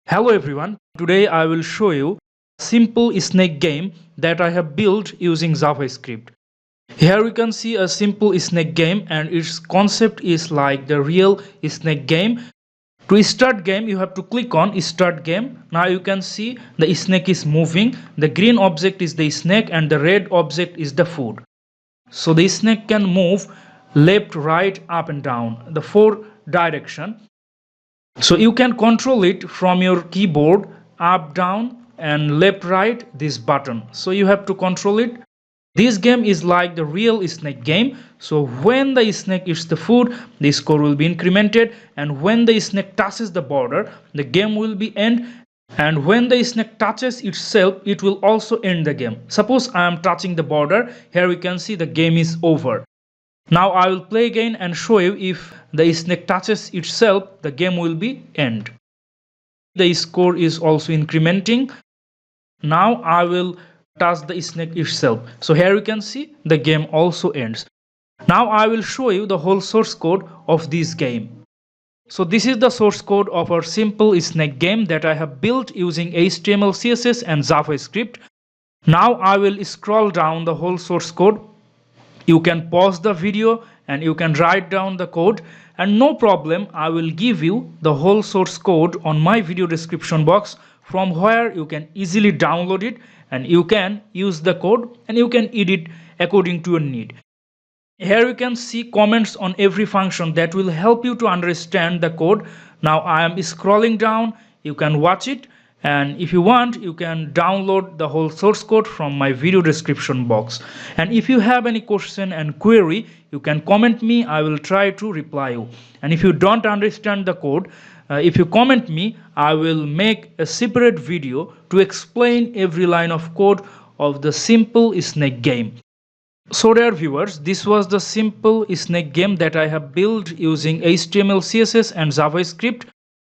Hello everyone, today I will show you a simple snake game that I have built using JavaScript. Here we can see a simple snake game and its concept is like the real snake game. To start game you have to click on start game. Now you can see the snake is moving. The green object is the snake and the red object is the food. So the snake can move left, right, up and down, the four direction. So you can control it from your keyboard, up, down and left, right, this button. So you have to control it. This game is like the real snake game. So when the snake eats the food, the score will be incremented, and when the snake touches the border, the game will be end, and when the snake touches itself, it will also end the game. Suppose I am touching the border, here we can see the game is over. Now I will play again and show you if the snake touches itself, the game will be end. The score is also incrementing. Now I will touch the snake itself. So here you can see the game also ends. Now I will show you the whole source code of this game. So this is the source code of our simple snake game that I have built using HTML, CSS and JavaScript. Now I will scroll down the whole source code. You can pause the video and you can write down the code, and no problem, I will give you the whole source code on my video description box from where you can easily download it and you can use the code and you can edit according to your need. Here you can see comments on every function that will help you to understand the code. Now I am scrolling down, you can watch it, and if you want you can download the whole source code from my video description box. And if you have any question and query, you can comment me, I will try to reply you. And if you don't understand the code, if you comment me, I will make a separate video to explain every line of code of the simple snake game. So dear viewers, this was the simple snake game that I have built using HTML, CSS and JavaScript.